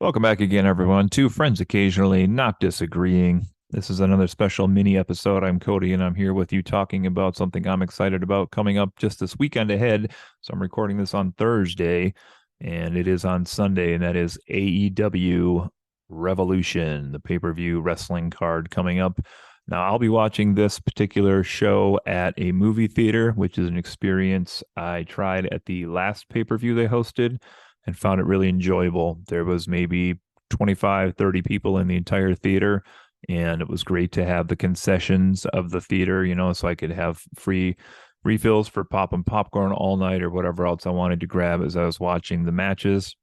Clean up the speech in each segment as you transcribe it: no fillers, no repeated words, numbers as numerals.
Welcome back again, everyone. Two friends occasionally not disagreeing. This is another special mini episode. I'm Cody, and I'm here with you talking about something I'm excited about coming up just this weekend ahead. So I'm recording this on Thursday, and it is on Sunday, and that is AEW Revolution, the pay-per-view wrestling card coming up. Now, I'll be watching this particular show at a movie theater, which is an experience I tried at the last pay-per-view they hosted and found it really enjoyable. There was maybe 25, 30 people in the entire theater, and it was great to have the concessions of the theater, so I could have free refills for pop and popcorn all night or whatever else I wanted to grab as I was watching the matches.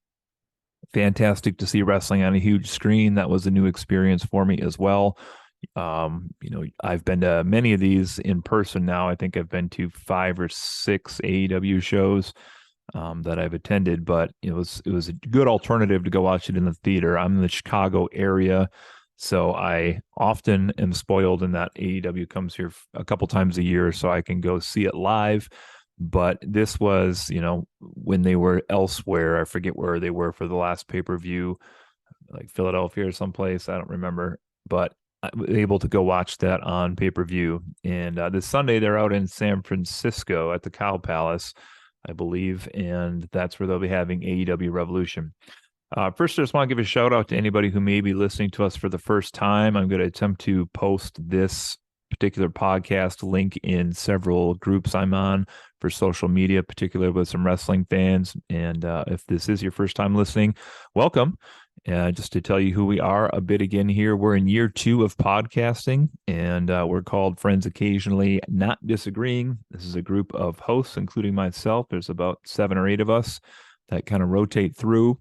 Fantastic to see wrestling on a huge screen. That was a new experience for me as well. I've been to many of these in person now. I think I've been to 5 or 6 AEW shows that I've attended, but it was a good alternative to go watch it in the theater. I'm in the Chicago area, so I often am spoiled in that AEW comes here a couple times a year, so I can go see it live. But this was, when they were elsewhere, I forget where they were for the last pay-per-view, like Philadelphia or someplace, I don't remember, but I was able to go watch that on pay-per-view. And this Sunday, they're out in San Francisco at the Cow Palace, I believe, and that's where they'll be having AEW Revolution. First, I just want to give a shout out to anybody who may be listening to us for the first time. I'm going to attempt to post this particular podcast link in several groups I'm on for social media, particularly with some wrestling fans. And if this is your first time listening, welcome. Just to tell you who we are a bit again here, we're in year 2 of podcasting, and we're called Friends Occasionally Not Disagreeing. This is a group of hosts, including myself. There's about 7 or 8 of us that kind of rotate through,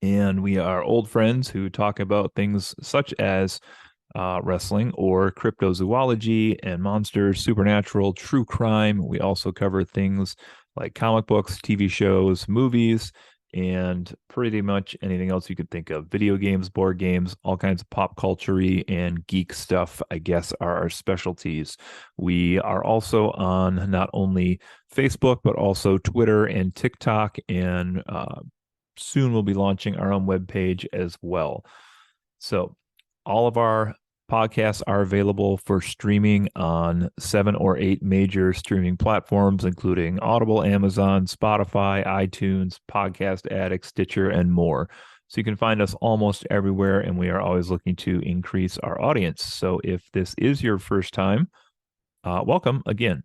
and we are old friends who talk about things such as wrestling or cryptozoology and monsters, supernatural, true crime. We also cover things like comic books, TV shows, movies, and pretty much anything else you could think of. Video games, board games, all kinds of pop culture and geek stuff, I guess, are our specialties. We are also on not only Facebook, but also Twitter and TikTok, and soon we'll be launching our own webpage as well. So all of our podcasts are available for streaming on 7 or 8 major streaming platforms, including Audible, Amazon, Spotify, iTunes, Podcast Addict, Stitcher, and more. So you can find us almost everywhere, and we are always looking to increase our audience. So if this is your first time, welcome again.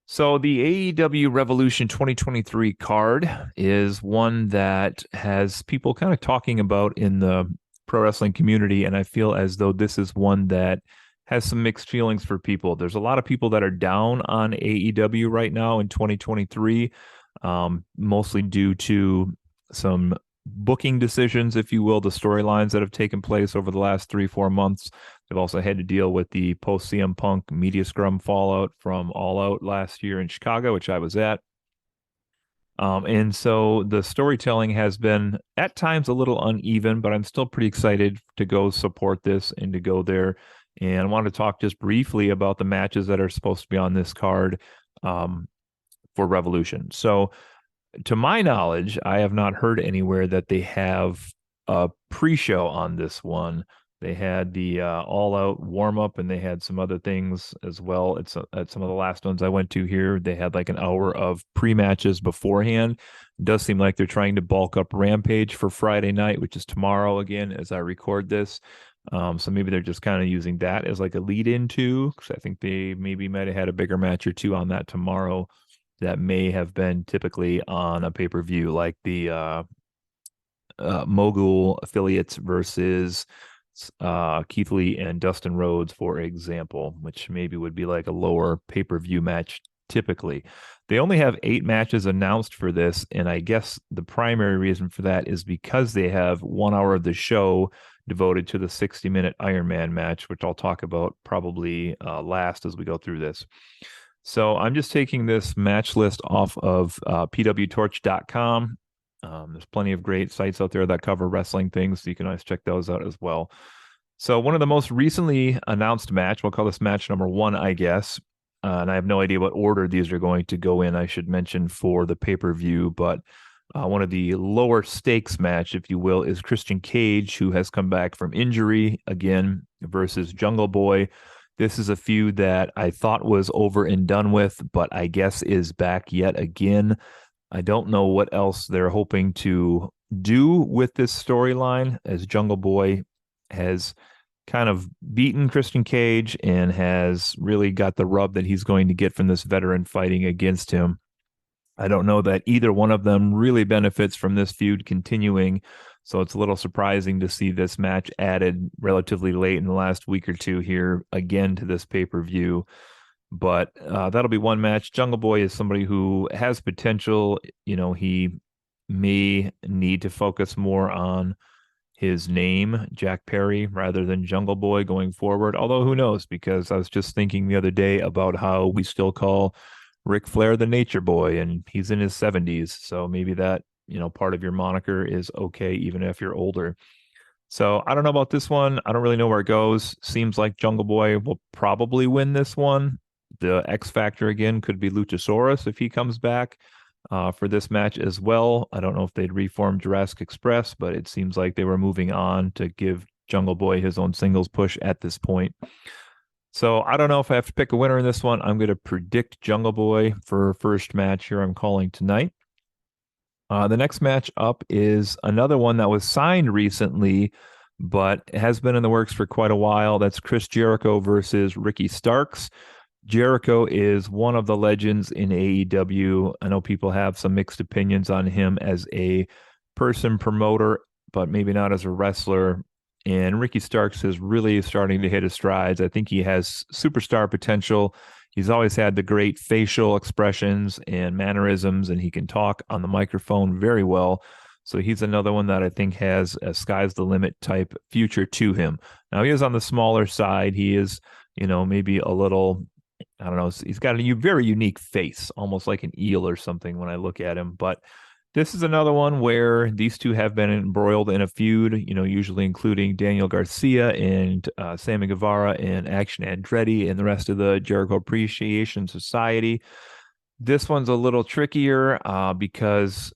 So the AEW Revolution 2023 card is one that has people kind of talking about in the pro wrestling community, and I feel as though this is one that has some mixed feelings for people. There's a lot of people that are down on AEW right now in 2023, mostly due to some booking decisions, if you will, the storylines that have taken place over the last 3-4 months. They've also had to deal with the post CM Punk media scrum fallout from All Out last year in Chicago, which I was at. And so the storytelling has been at times a little uneven, but I'm still pretty excited to go support this and to go there. And I want to talk just briefly about the matches that are supposed to be on this card for Revolution. So, to my knowledge, I have not heard anywhere that they have a pre-show on this one. They had the all-out warm-up, and they had some other things as well. It's at some of the last ones I went to here. They had like an hour of pre-matches beforehand. It does seem like they're trying to bulk up Rampage for Friday night, which is tomorrow again as I record this. So maybe they're just kind of using that as like a lead into, because I think they maybe might have had a bigger match or two on that tomorrow that may have been typically on a pay-per-view, like the Mogul affiliates versus Keith Lee and Dustin Rhodes, for example, which maybe would be like a lower pay-per-view match typically. They only have 8 matches announced for this, and I guess the primary reason for that is because they have 1 hour of the show devoted to the 60-minute Iron Man match, which I'll talk about probably last as we go through this. So I'm just taking this match list off of pwtorch.com. There's plenty of great sites out there that cover wrestling things, so you can always check those out as well. So one of the most recently announced match, we'll call this match number 1, I guess. And I have no idea what order these are going to go in, I should mention, for the pay-per-view, but One of the lower stakes match, if you will, is Christian Cage, who has come back from injury again versus Jungle Boy. This is a feud that I thought was over and done with, but I guess is back yet again. I don't know what else they're hoping to do with this storyline, as Jungle Boy has kind of beaten Christian Cage and has really got the rub that he's going to get from this veteran fighting against him. I don't know that either one of them really benefits from this feud continuing. So it's a little surprising to see this match added relatively late in the last week or two here again to this pay-per-view. But that'll be one match. Jungle Boy is somebody who has potential. He may need to focus more on his name, Jack Perry, rather than Jungle Boy going forward. Although who knows, because I was just thinking the other day about how we still call Ric Flair the Nature Boy, and he's in his 70s. So maybe that, part of your moniker is okay, even if you're older. So I don't know about this one. I don't really know where it goes. Seems like Jungle Boy will probably win this one. The X Factor again could be Luchasaurus if he comes back for this match as well. I don't know if they'd reform Jurassic Express, but it seems like they were moving on to give Jungle Boy his own singles push at this point. So I don't know if I have to pick a winner in this one. I'm going to predict Jungle Boy for first match here I'm calling tonight. The next match up is another one that was signed recently, but has been in the works for quite a while. That's Chris Jericho versus Ricky Starks. Jericho is one of the legends in AEW. I know people have some mixed opinions on him as a person promoter, but maybe not as a wrestler. And Ricky Starks is really starting to hit his strides. I think he has superstar potential. He's always had the great facial expressions and mannerisms, and he can talk on the microphone very well. So he's another one that I think has a sky's the limit type future to him. Now, he is on the smaller side. He is, maybe a little, I don't know, he's got a very unique face, almost like an eel or something when I look at him. But this is another one where these two have been embroiled in a feud, usually including Daniel Garcia and Sammy Guevara and Action Andretti and the rest of the Jericho Appreciation Society. This one's a little trickier because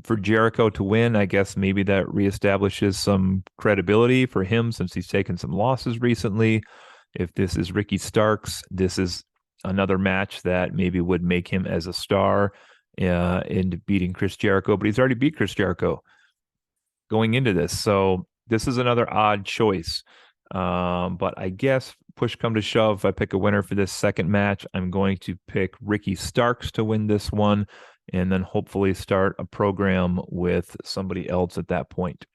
for Jericho to win, I guess maybe that reestablishes some credibility for him since he's taken some losses recently. If this is Ricky Starks, this is another match that maybe would make him as a star in beating Chris Jericho, but he's already beat Chris Jericho going into this. So this is another odd choice. But I guess push come to shove, if I pick a winner for this second match, I'm going to pick Ricky Starks to win this one and then hopefully start a program with somebody else at that point.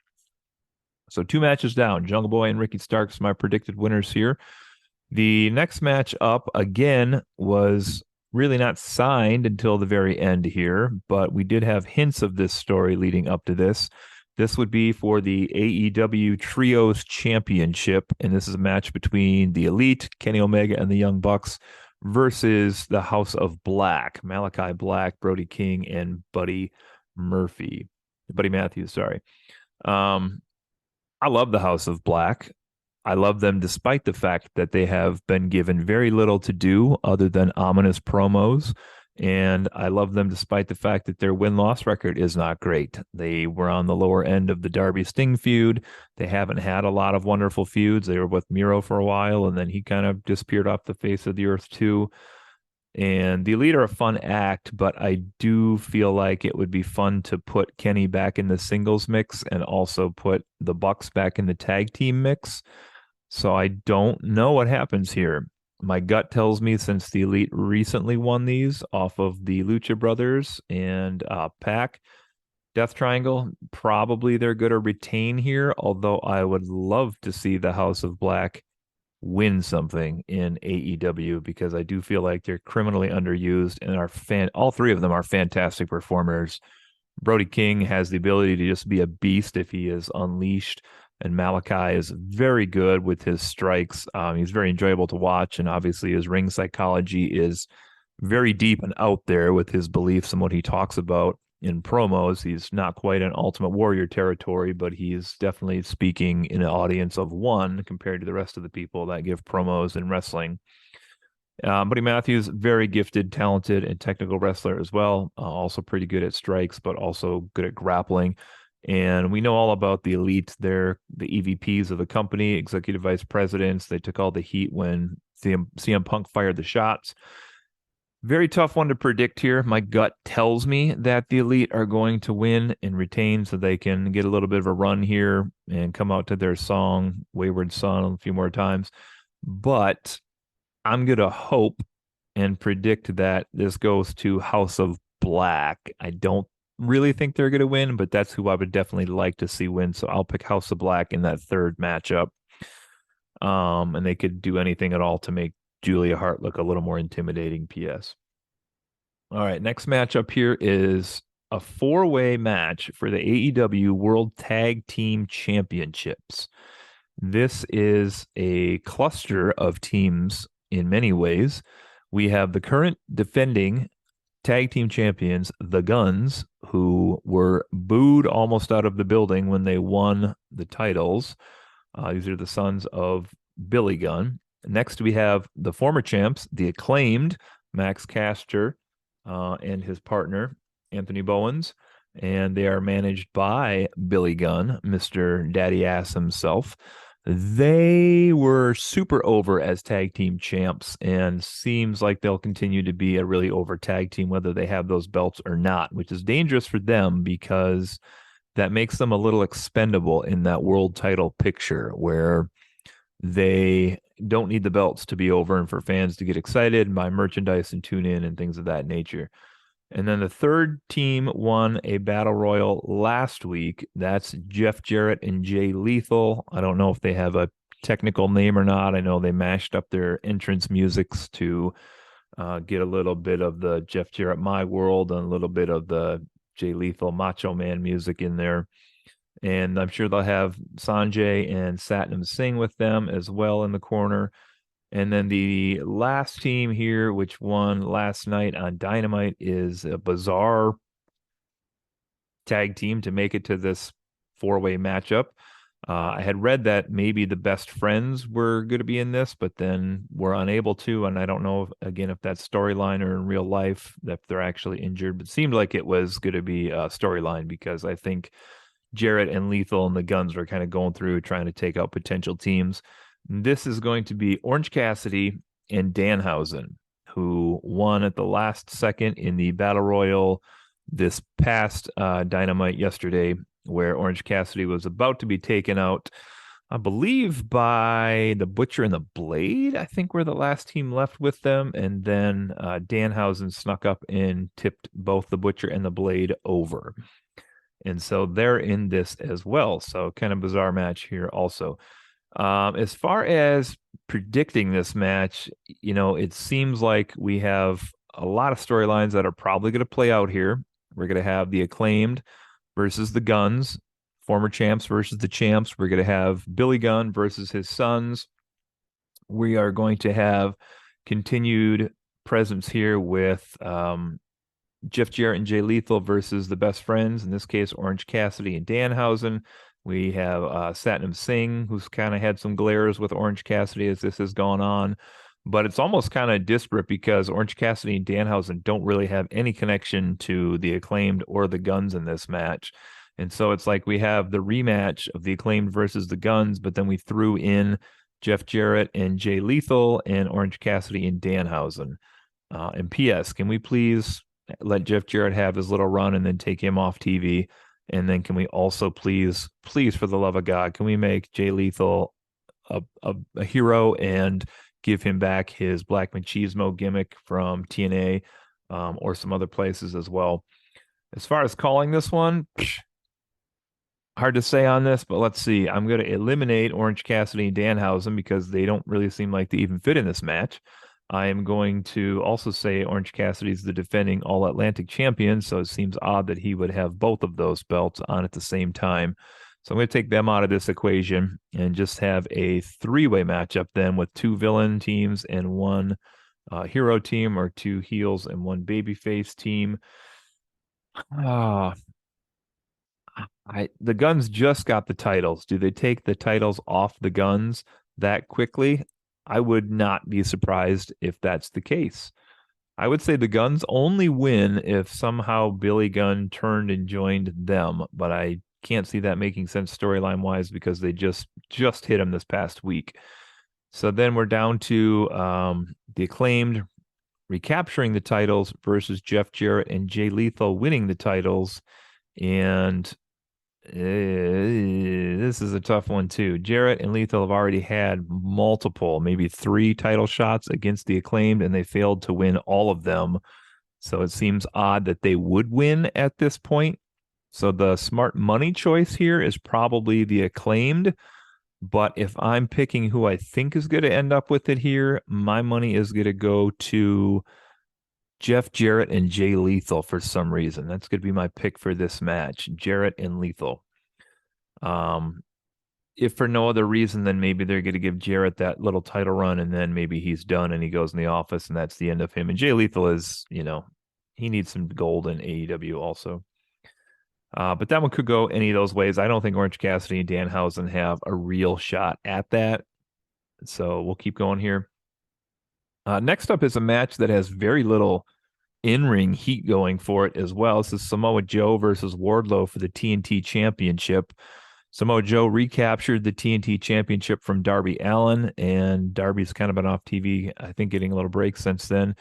So 2 matches down, Jungle Boy and Ricky Starks, my predicted winners here. The next match up again was really not signed until the very end here, but we did have hints of this story leading up to this. This would be for the AEW Trios Championship, and this is a match between the Elite, Kenny Omega, and the Young Bucks versus the House of Black, Malachi Black, Brody King, and Buddy Matthews, sorry. I love the House of Black. I love them despite the fact that they have been given very little to do other than ominous promos. And I love them despite the fact that their win-loss record is not great. They were on the lower end of the Darby Sting feud. They haven't had a lot of wonderful feuds. They were with Miro for a while, and then he kind of disappeared off the face of the earth too. And the Elite are a fun act, but I do feel like it would be fun to put Kenny back in the singles mix and also put the Bucks back in the tag team mix. So I don't know what happens here. My gut tells me since the Elite recently won these off of the Lucha Brothers and Pac, Death Triangle, probably they're going to retain here, although I would love to see the House of Black win something in AEW because I do feel like they're criminally underused and all 3 of them are fantastic performers. Brody King has the ability to just be a beast if he is unleashed. And Malachi is very good with his strikes. He's very enjoyable to watch. And obviously his ring psychology is very deep and out there with his beliefs and what he talks about in promos. He's not quite in Ultimate Warrior territory, but he's definitely speaking in an audience of one compared to the rest of the people that give promos in wrestling. Buddy Matthews, very gifted, talented, and technical wrestler as well. Also pretty good at strikes, but also good at grappling. And we know all about the elite. They're the EVPs of the company, executive vice presidents. They took all the heat when CM Punk fired the shots. Very tough one to predict here. My gut tells me that the elite are going to win and retain so they can get a little bit of a run here and come out to their song, Wayward Son, a few more times. But I'm going to hope and predict that this goes to House of Black. I don't really think they're going to win, but that's who I would definitely like to see win. So I'll pick House of Black in that third matchup. And they could do anything at all to make Julia Hart look a little more intimidating. PS. All right, next matchup here is a four-way match for the AEW World Tag Team Championships. This is a cluster of teams in many ways. We have the current defending tag team champions, the Guns, who were booed almost out of the building when they won the titles. These are the sons of Billy Gunn. Next, we have the former champs, the Acclaimed, Max Caster, and his partner, Anthony Bowens. And they are managed by Billy Gunn, Mr. Daddy Ass himself. They were super over as tag team champs and seems like they'll continue to be a really over tag team, whether they have those belts or not, which is dangerous for them because that makes them a little expendable in that world title picture where they don't need the belts to be over and for fans to get excited and buy merchandise and tune in and things of that nature. And then the third team won a battle royal last week. That's Jeff Jarrett and Jay Lethal. I don't know if they have a technical name or not. I know they mashed up their entrance musics to get a little bit of the Jeff Jarrett My World and a little bit of the Jay Lethal Macho Man music in there. And I'm sure they'll have Sanjay and Satnam Singh with them as well in the corner. And then the last team here, which won last night on Dynamite, is a bizarre tag team to make it to this four-way matchup. I had read that maybe the best friends were going to be in this, but then were unable to. And I don't know, again, if that's storyline or in real life, that they're actually injured. But it seemed like it was going to be a storyline because I think Jarrett and Lethal and the Guns were kind of going through trying to take out potential teams. This is going to be Orange Cassidy and Danhausen, who won at the last second in the Battle Royal this past Dynamite yesterday, where Orange Cassidy was about to be taken out, I believe, by the Butcher and the Blade, I think were the last team left with them. And then Danhausen snuck up and tipped both the Butcher and the Blade over. And so they're in this as well. So kind of bizarre match here also. As far as predicting this match, it seems like we have a lot of storylines that are probably going to play out here. We're going to have the Acclaimed versus the Guns, former champs versus the champs. We're going to have Billy Gunn versus his sons. We are going to have continued presence here with Jeff Jarrett and Jay Lethal versus the best friends, in this case, Orange Cassidy and Danhausen. We have Satnam Singh, who's kind of had some glares with Orange Cassidy as this has gone on. But it's almost kind of disparate because Orange Cassidy and Danhausen don't really have any connection to the Acclaimed or the Guns in this match. And so it's like we have the rematch of the Acclaimed versus the Guns, but then we threw in Jeff Jarrett and Jay Lethal and Orange Cassidy and Danhausen. And P.S., can we please let Jeff Jarrett have his little run and then take him off TV? And then can we also please, for the love of God, can we make Jay Lethal a hero and give him back his Black Machismo gimmick from TNA or some other places as well? As far as calling this one, hard to say on this, but let's see. I'm going to eliminate Orange Cassidy and Danhausen because they don't really seem like they even fit in this match. I am going to also say Orange Cassidy is the defending All Atlantic champion, so it seems odd that he would have both of those belts on at the same time. So I'm going to take them out of this equation and just have a three-way matchup then with two villain teams and one hero team, or two heels and one babyface team. The Guns just got the titles. Do they take the titles off the Guns that quickly? I would not be surprised if that's the case. I would say the Guns only win if somehow Billy Gunn turned and joined them, but I can't see that making sense storyline wise because they just hit him this past week. So then we're down to the Acclaimed recapturing the titles versus Jeff Jarrett and Jay Lethal winning the titles. And this is a tough one too. Jarrett and Lethal have already had multiple, maybe 3 title shots against the Acclaimed, and they failed to win all of them. So it seems odd that they would win at this point. So the smart money choice here is probably the Acclaimed. But if I'm picking who I think is going to end up with it here, my money is going to go to Jeff Jarrett and Jay Lethal for some reason. That's going to be my pick for this match, Jarrett and Lethal. If for no other reason, then maybe they're going to give Jarrett that little title run, and then maybe he's done and he goes in the office, and that's the end of him. And Jay Lethal is, he needs some gold in AEW also. But that one could go any of those ways. I don't think Orange Cassidy and Danhausen have a real shot at that. So we'll keep going here. Next up is a match that has very little in-ring heat going for it as well. This is Samoa Joe versus Wardlow for the TNT Championship. Samoa Joe recaptured the TNT Championship from Darby Allin, and Darby's kind of been off TV, I think, getting a little break since then.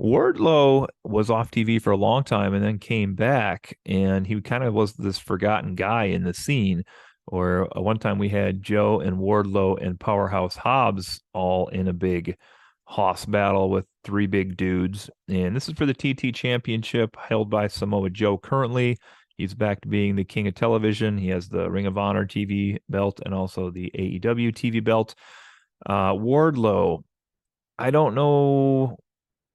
Wardlow was off TV for a long time and then came back, and he kind of was this forgotten guy in the scene. Or one time we had Joe and Wardlow and Powerhouse Hobbs all in a big hoss battle with 3 big dudes. And this is for the TT Championship held by Samoa Joe currently. He's back to being the king of television. He has the Ring of Honor TV belt and also the AEW TV belt. Wardlow, I don't know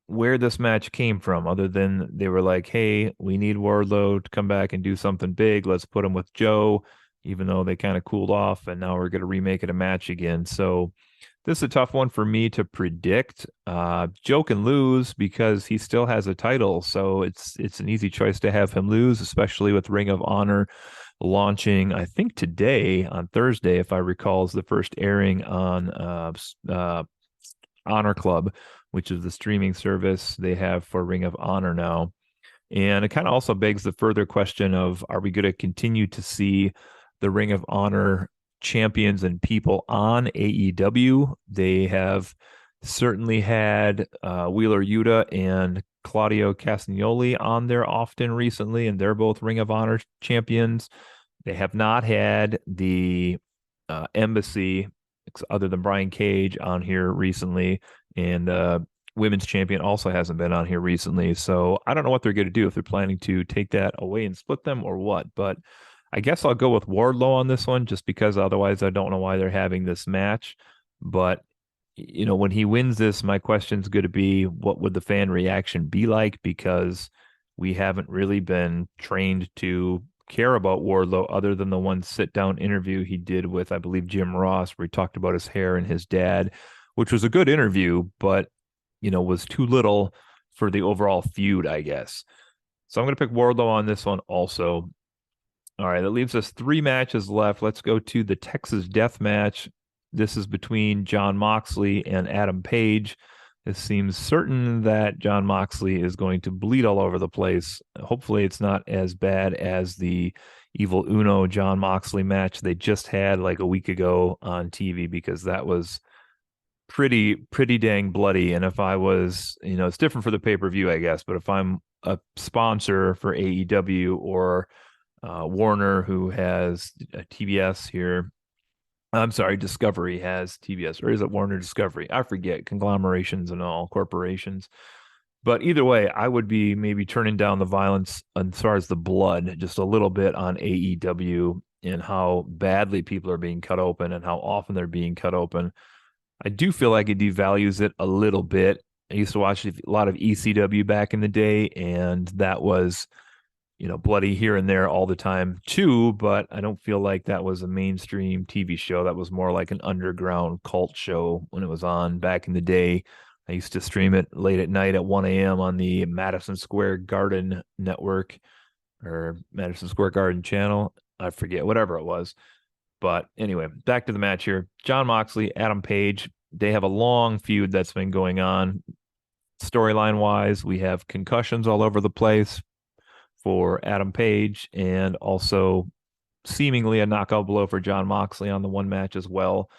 where this match came from other than they were like, hey, we need Wardlow to come back and do something big. Let's put him with Joe, even though they kind of cooled off, and now we're going to remake it a match again. So this is a tough one for me to predict. Joe can lose because he still has a title, so it's an easy choice to have him lose, especially with Ring of Honor launching, I think today on Thursday, if I recall, is the first airing on Honor Club, which is the streaming service they have for Ring of Honor now. And it kind of also begs the further question of, are we going to continue to see the Ring of Honor champions and people on AEW? They have certainly had Wheeler Yuta and Claudio Castagnoli on there often recently, and they're both Ring of Honor champions. They have not had the Embassy, other than Brian Cage, on here recently, and women's champion also hasn't been on here recently. So I don't know what they're going to do, if they're planning to take that away and split them or what, but I guess I'll go with Wardlow on this one, just because otherwise I don't know why they're having this match. But, when he wins this, my question's going to be, what would the fan reaction be like? Because we haven't really been trained to care about Wardlow other than the one sit-down interview he did with, I believe, Jim Ross, where he talked about his hair and his dad, which was a good interview, but, was too little for the overall feud, I guess. So I'm going to pick Wardlow on this one also. All right, that leaves us 3 matches left. Let's go to the Texas Death Match. This is between Jon Moxley and Adam Page. It seems certain that Jon Moxley is going to bleed all over the place. Hopefully it's not as bad as the Evil Uno Jon Moxley match they just had like a week ago on TV, because that was pretty dang bloody. And if I was, it's different for the pay-per-view, I guess, but if I'm a sponsor for AEW or Warner, who has a TBS here, I'm sorry, Discovery has TBS, or is it Warner Discovery? I forget, conglomerations and all, corporations. But either way, I would be maybe turning down the violence as far as the blood just a little bit on AEW, and how badly people are being cut open and how often they're being cut open. I do feel like it devalues it a little bit. I used to watch a lot of ECW back in the day, and that was, bloody here and there all the time too, but I don't feel like that was a mainstream TV show. That was more like an underground cult show when it was on back in the day. I used to stream it late at night at 1 a.m. on the Madison Square Garden network, or Madison Square Garden channel. I forget, whatever it was. But anyway, back to the match here. Jon Moxley, Adam Page. they have a long feud that's been going on. Storyline wise, we have concussions all over the place for Adam Page, and also seemingly a knockout blow for John Moxley on the one match as well.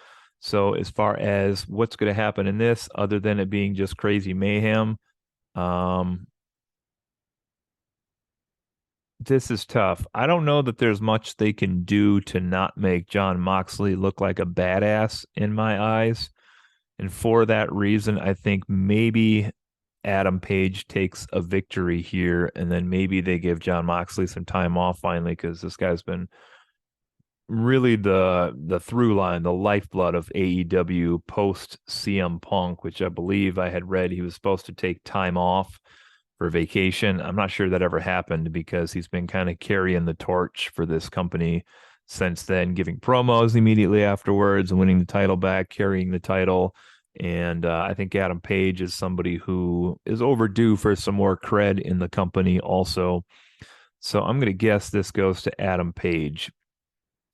So as far as what's going to happen in this, other than it being just crazy mayhem, um, this is tough. I don't know that there's much they can do to not make John Moxley look like a badass in my eyes. And for that reason, I think maybe Adam Page takes a victory here, and then maybe they give John Moxley some time off finally, because this guy's been really the through line, the lifeblood of AEW post CM Punk, which I believe I had read he was supposed to take time off for vacation. I'm not sure that ever happened because he's been kind of carrying the torch for this company since then, giving promos immediately afterwards and winning the title back, carrying the title. And I think Adam Page is somebody who is overdue for some more cred in the company also. So I'm going to guess this goes to Adam Page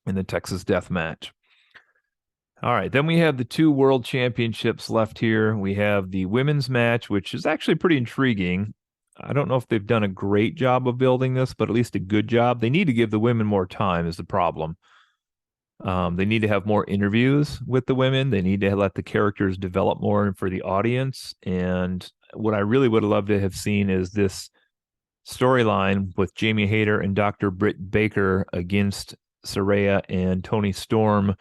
in the Texas Death Match. All right, then we have the two world championships left here. We have the women's match, which is actually pretty intriguing. I don't know if they've done a great job of building this, but at least a good job. They need to give the women more time is the problem. They need to have more interviews with the women. They need to let the characters develop more for the audience. And what I really would have loved to have seen is this storyline with Jamie Hayter and Dr. Britt Baker against Saraya and Tony Storm,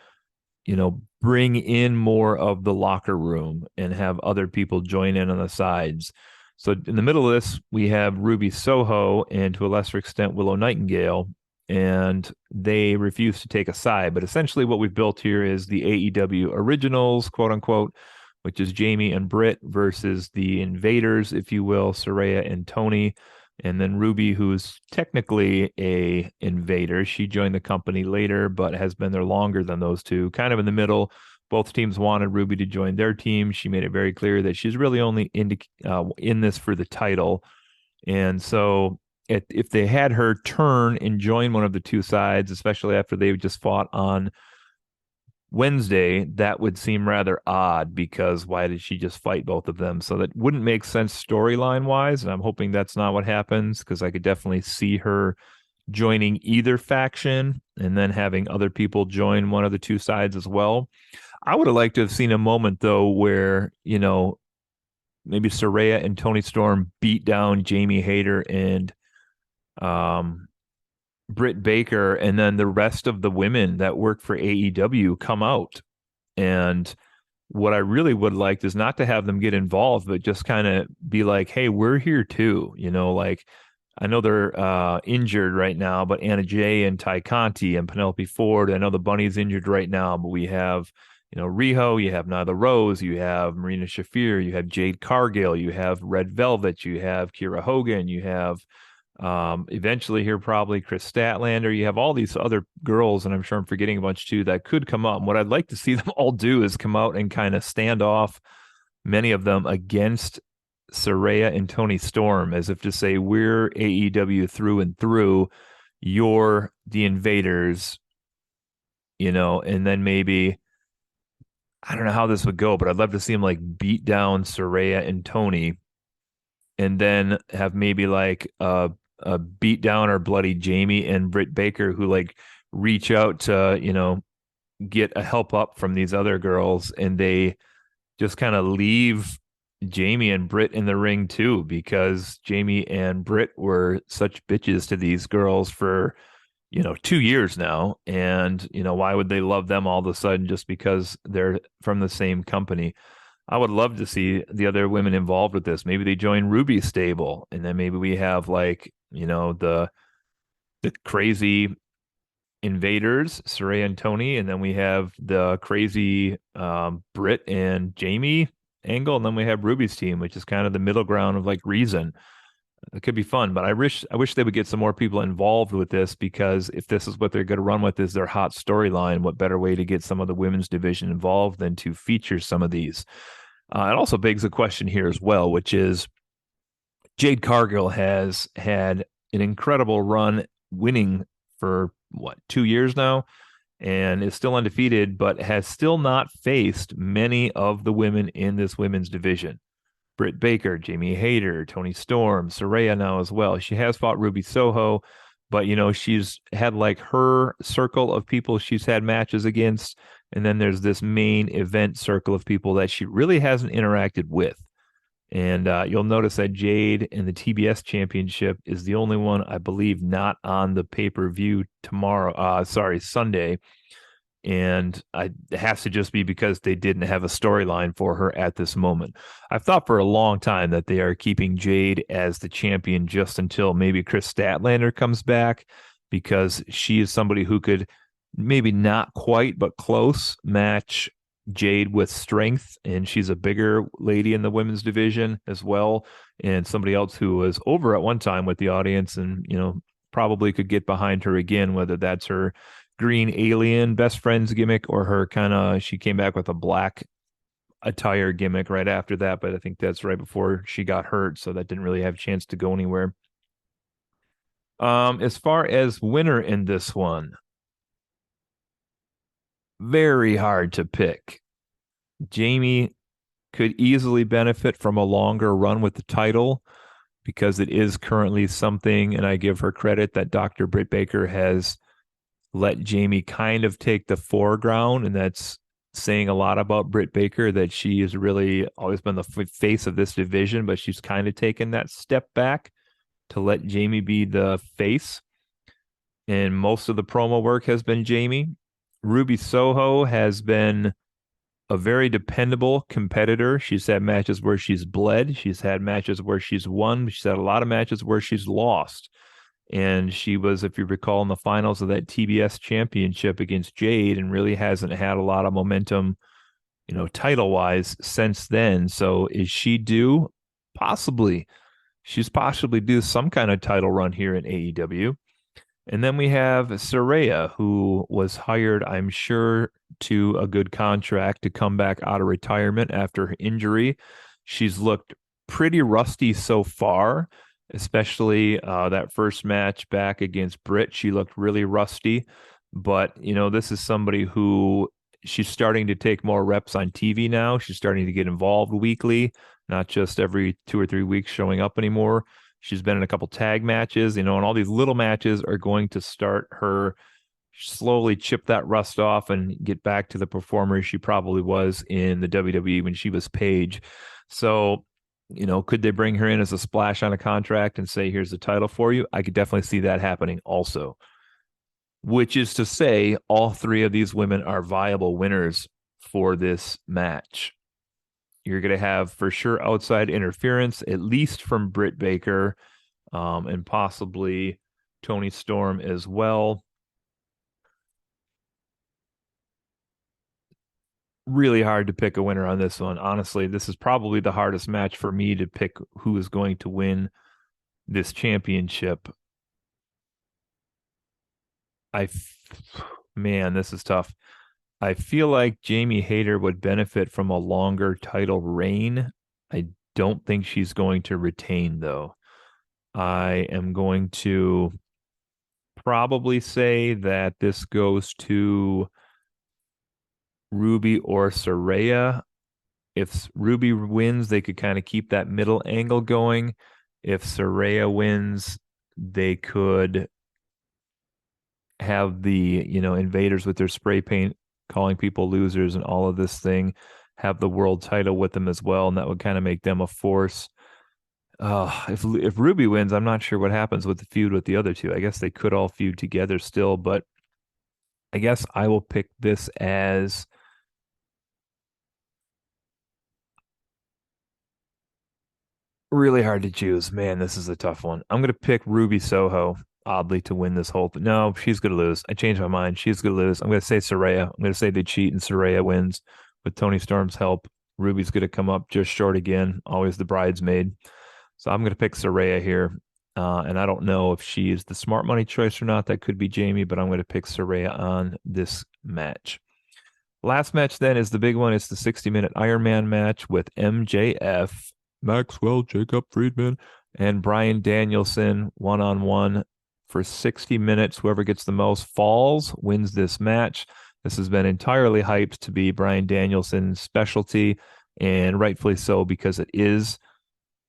bring in more of the locker room and have other people join in on the sides. So in the middle of this, we have Ruby Soho and to a lesser extent Willow Nightingale, and they refuse to take a side. But essentially what we've built here is the AEW originals, quote unquote, which is Jamie and Britt versus the invaders, if you will, Saraya and Tony. And then Ruby, who's technically a invader. She joined the company later, but has been there longer than those two, kind of in the middle. Both teams wanted Ruby to join their team. She made it very clear that she's really only in this for the title. And so if they had her turn and join one of the two sides, especially after they just fought on Wednesday, that would seem rather odd because why did she just fight both of them? So that wouldn't make sense storyline wise. And I'm hoping that's not what happens because I could definitely see her joining either faction and then having other people join one of the two sides as well. I would have liked to have seen a moment though where, maybe Saraya and Tony Storm beat down Jamie Hayter and Britt Baker, and then the rest of the women that work for AEW come out. And what I really would like is not to have them get involved, but just kind of be like, hey, we're here too. Like I know they're injured right now, but Anna Jay and Ty Conti and Penelope Ford, I know the Bunny's injured right now, but we have, Riho, you have Nyla Rose, you have Marina Shafir, you have Jade Cargill, you have Red Velvet, you have Kira Hogan, you have eventually here probably Chris Statlander, you have all these other girls, and I'm sure I'm forgetting a bunch too that could come up. And what I'd like to see them all do is come out and kind of stand off, many of them against Saraya and Tony Storm, as if to say, we're AEW through and through, you're the invaders, and then maybe I don't know how this would go, but I'd love to see him like beat down Saraya and Tony, and then have maybe like a beat down or bloody Jamie and Britt Baker who like reach out to, get a help up from these other girls, and they just kind of leave Jamie and Britt in the ring too, because Jamie and Britt were such bitches to these girls for 2 years now. And, why would they love them all of a sudden just because they're from the same company? I would love to see the other women involved with this. Maybe they join Ruby's stable, and then maybe we have like, the crazy invaders, Saraya and Tony, and then we have the crazy Britt and Jamie angle, and then we have Ruby's team, which is kind of the middle ground of like Reason. It could be fun, but I wish they would get some more people involved with this, because if this is what they're going to run with is their hot storyline, what better way to get some of the women's division involved than to feature some of these? It also begs a question here as well, which is Jade Cargill has had an incredible run winning for 2 years now, and is still undefeated, but has still not faced many of the women in this women's division. Britt Baker, Jamie Hayter, Tony Storm, Saraya now as well. She has fought Ruby Soho, but she's had like her circle of people she's had matches against, and then there's this main event circle of people that she really hasn't interacted with. And you'll notice that Jade in the TBS Championship is the only one, I believe, not on the pay-per-view tomorrow. Sunday. And it has to just be because they didn't have a storyline for her at this moment. I've thought for a long time that they are keeping Jade as the champion just until maybe Chris Statlander comes back, because she is somebody who could maybe not quite, but close match Jade with strength. And she's a bigger lady in the women's division as well. And somebody else who was over at one time with the audience and, probably could get behind her again, whether that's her green alien best friends gimmick or her she came back with a black attire gimmick right after that, but I think that's right before she got hurt, so that didn't really have a chance to go anywhere. As far as winner in this one, very hard to pick. Jamie could easily benefit from a longer run with the title because it is currently something, and I give her credit, that Dr. Britt Baker has let Jamie kind of take the foreground, and that's saying a lot about Britt Baker, that she has really always been the face of this division, but she's kind of taken that step back to let Jamie be the face. And most of the promo work has been Jamie. Ruby Soho has been a very dependable competitor. She's had matches where she's bled. She's had matches where she's won. She's had a lot of matches where she's lost. And she was, if you recall, in the finals of that TBS championship against Jade, and really hasn't had a lot of momentum, title-wise since then. So is she due? Possibly. She's possibly due some kind of title run here in AEW. And then we have Saraya, who was hired, I'm sure, to a good contract to come back out of retirement after her injury. She's looked pretty rusty so far, especially that first match back against Britt. She looked really rusty, but this is somebody who she's starting to take more reps on TV now. She's starting to get involved weekly, not just every 2 or 3 weeks showing up anymore. She's been in a couple tag matches, and all these little matches are going to start her slowly chip that rust off and get back to the performer she probably was in the WWE when she was Paige. So, could they bring her in as a splash on a contract and say, here's the title for you? I could definitely see that happening also, which is to say all three of these women are viable winners for this match. You're going to have for sure outside interference, at least from Britt Baker, and possibly Tony Storm as well. Really hard to pick a winner on this one. Honestly, this is probably the hardest match for me to pick who is going to win this championship. Man, this is tough. I feel like Jamie Hayter would benefit from a longer title reign. I don't think she's going to retain, though. I am going to probably say that this goes to Ruby or Saraya. If Ruby wins, they could kind of keep that middle angle going. If Saraya wins, they could have the, invaders with their spray paint calling people losers and all of this thing, have the world title with them as well, and that would kind of make them a force. If Ruby wins, I'm not sure what happens with the feud with the other two. I guess they could all feud together still, but I guess I will pick this as really hard to choose. Man, this is a tough one. I'm going to pick Ruby Soho, oddly, to win this whole thing. No, she's going to lose. I changed my mind. She's going to lose. I'm going to say Saraya. I'm going to say they cheat and Saraya wins with Tony Storm's help. Ruby's going to come up just short again, always the bridesmaid. So I'm going to pick Saraya here. And I don't know if she is the smart money choice or not. That could be Jamie, but I'm going to pick Saraya on this match. Last match then is the big one. It's the 60-minute Iron Man match with MJF, Maxwell, Jacob Friedman, and Bryan Danielson one-on-one for 60 minutes. Whoever gets the most falls wins this match. This has been entirely hyped to be Bryan Danielson's specialty, and rightfully so because it is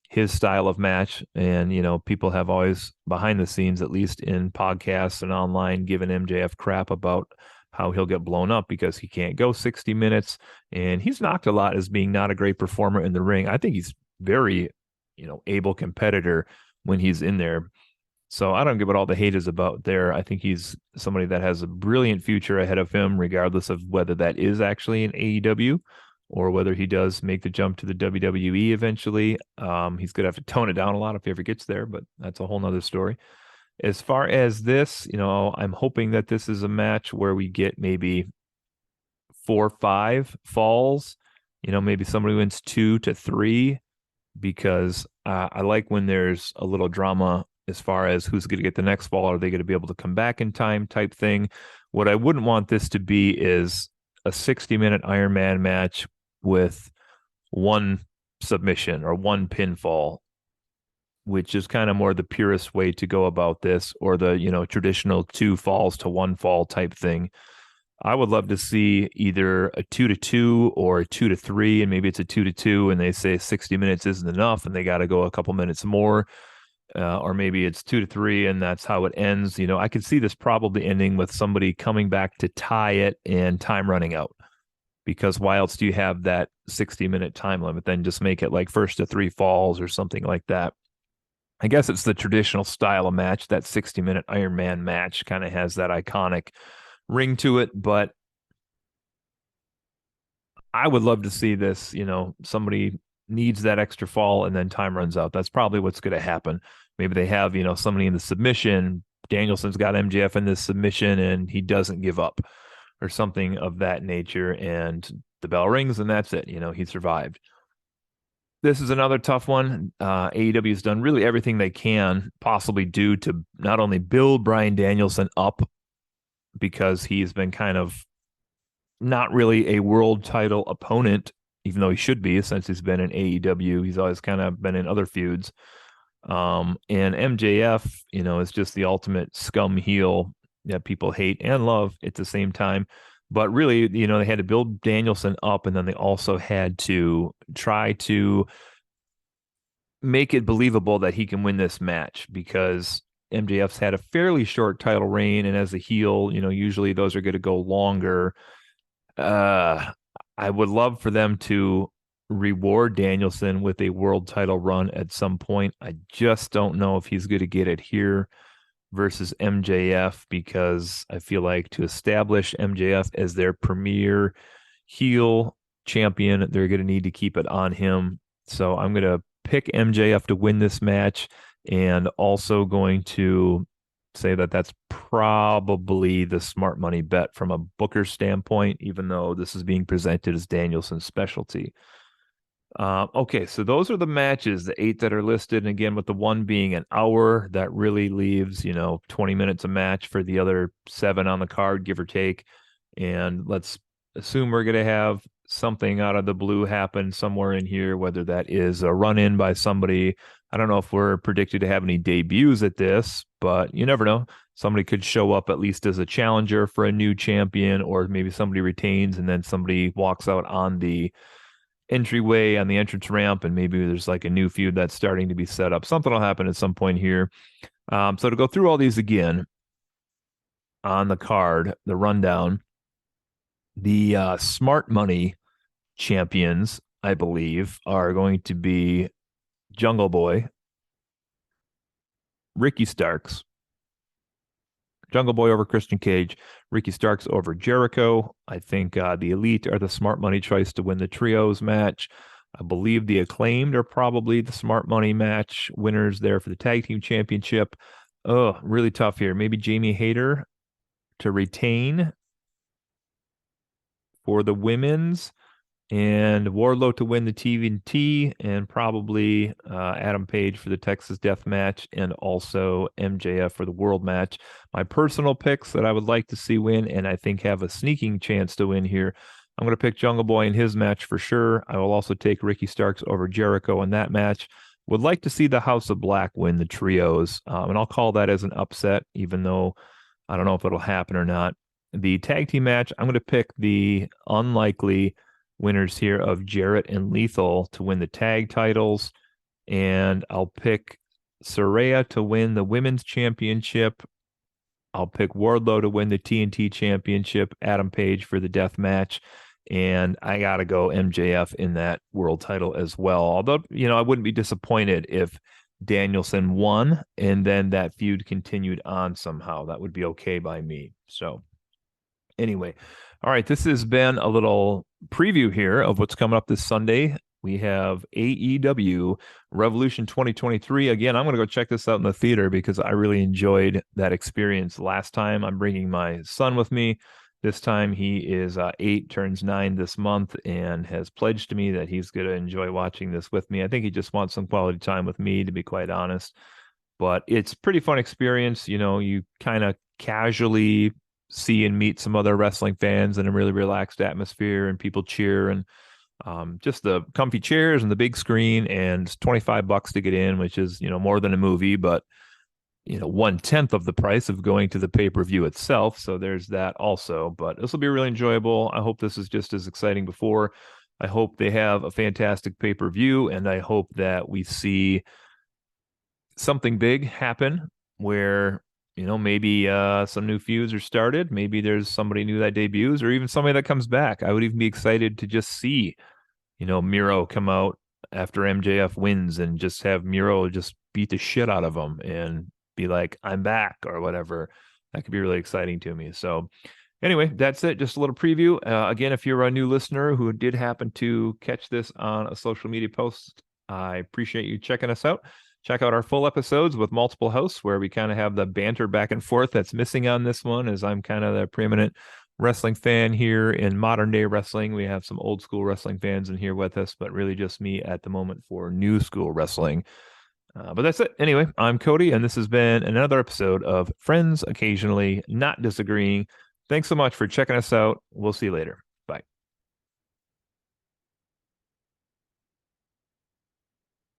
his style of match. And, people have always behind the scenes, at least in podcasts and online, given MJF crap about how he'll get blown up because he can't go 60 minutes. And he's knocked a lot as being not a great performer in the ring. I think he's very, able competitor when he's in there. So I don't get what all the hate is about there. I think he's somebody that has a brilliant future ahead of him, regardless of whether that is actually in AEW or whether he does make the jump to the WWE eventually. He's going to have to tone it down a lot if he ever gets there, but that's a whole nother story. As far as this, I'm hoping that this is a match where we get maybe 4 or 5 falls, maybe somebody wins 2 to 3, because I like when there's a little drama as far as who's going to get the next fall. Are they going to be able to come back in time type thing? What I wouldn't want this to be is a 60-minute Iron Man match with one submission or one pinfall, which is kind of more the purest way to go about this, or the, traditional 2 falls to 1 fall type thing. I would love to see either a 2 to 2 or a 2 to 3, and maybe it's a 2 to 2, and they say 60 minutes isn't enough, and they got to go a couple minutes more, or maybe it's 2 to 3, and that's how it ends. I could see this probably ending with somebody coming back to tie it and time running out. Because why else do you have that 60-minute time limit? Then just make it like first to 3 falls or something like that. I guess it's the traditional style of match. That 60-minute Iron Man match kind of has that iconic ring to it, but I would love to see this, somebody needs that extra fall and then time runs out. That's probably what's going to happen. Maybe they have, somebody in the submission. Danielson's got MJF in this submission and he doesn't give up or something of that nature. And the bell rings and that's it. He survived. This is another tough one. AEW has done really everything they can possibly do to not only build Bryan Danielson up, because he's been kind of not really a world title opponent, even though he should be since he's been in AEW. He's always kind of been in other feuds. And MJF, is just the ultimate scum heel that people hate and love at the same time. But really, they had to build Danielson up, and then they also had to try to make it believable that he can win this match, because MJF's had a fairly short title reign, and as a heel, usually those are going to go longer. I would love for them to reward Danielson with a world title run at some point. I just don't know if he's going to get it here versus MJF, because I feel like to establish MJF as their premier heel champion, they're going to need to keep it on him. So I'm going to pick MJF to win this match, and also going to say that that's probably the smart money bet from a booker standpoint, even though this is being presented as Danielson's specialty. Okay, so those are the matches, the 8 that are listed. And again, with the one being an hour, that really leaves, 20 minutes a match for the other 7 on the card, give or take. And let's assume we're going to have something out of the blue happen somewhere in here, whether that is a run-in by somebody. I don't know if we're predicted to have any debuts at this, but you never know. Somebody could show up at least as a challenger for a new champion, or maybe somebody retains and then somebody walks out on the entryway on the entrance ramp, and maybe there's like a new feud that's starting to be set up. Something will happen at some point here. So to go through all these again on the card, the rundown, the smart money champions, I believe, are going to be Jungle Boy, Ricky Starks, Jungle Boy over Christian Cage, Ricky Starks over Jericho. I think the Elite are the smart money choice to win the trios match. I believe the Acclaimed are probably the smart money match winners there for the tag team championship. Oh, really tough here. Maybe Jamie Hayter to retain for the women's, and Wardlow to win the TNT, and probably Adam Page for the Texas Death Match, and also MJF for the World Match. My personal picks that I would like to see win, and I think have a sneaking chance to win here, I'm going to pick Jungle Boy in his match for sure. I will also take Ricky Starks over Jericho in that match. Would like to see the House of Black win the trios, and I'll call that as an upset, even though I don't know if it'll happen or not. The tag team match, I'm going to pick the unlikely winners here of Jarrett and Lethal to win the tag titles, and I'll pick Saraya to win the women's championship. I'll pick Wardlow to win the TNT championship, Adam Page for the death match, and I got to go MJF in that world title as well. Although, I wouldn't be disappointed if Danielson won and then that feud continued on somehow. That would be okay by me. So, anyway, all right, this has been a little preview here of what's coming up this Sunday. We have AEW Revolution 2023. Again, I'm going to go check this out in the theater because I really enjoyed that experience last time. I'm bringing my son with me. This time he is 8, turns 9 this month, and has pledged to me that he's going to enjoy watching this with me. I think he just wants some quality time with me, to be quite honest. But it's a pretty fun experience. You kind of casually see and meet some other wrestling fans in a really relaxed atmosphere, and people cheer, and just the comfy chairs and the big screen, and it's $25 to get in, which is, more than a movie, but 1/10 of the price of going to the pay-per-view itself. So there's that also, but this will be really enjoyable. I hope this is just as exciting before. I hope they have a fantastic pay-per-view, and I hope that we see something big happen where, maybe some new feuds are started. Maybe there's somebody new that debuts, or even somebody that comes back. I would even be excited to just see, Miro come out after MJF wins and just have Miro just beat the shit out of him and be like, I'm back, or whatever. That could be really exciting to me. So anyway, that's it. Just a little preview. Again, if you're a new listener who did happen to catch this on a social media post, I appreciate you checking us out. Check out our full episodes with multiple hosts where we kind of have the banter back and forth that's missing on this one, as I'm kind of the preeminent wrestling fan here in modern day wrestling. We have some old school wrestling fans in here with us, but really just me at the moment for new school wrestling. But that's it. Anyway, I'm Cody, and this has been another episode of Friends Occasionally Not Disagreeing. Thanks so much for checking us out. We'll see you later.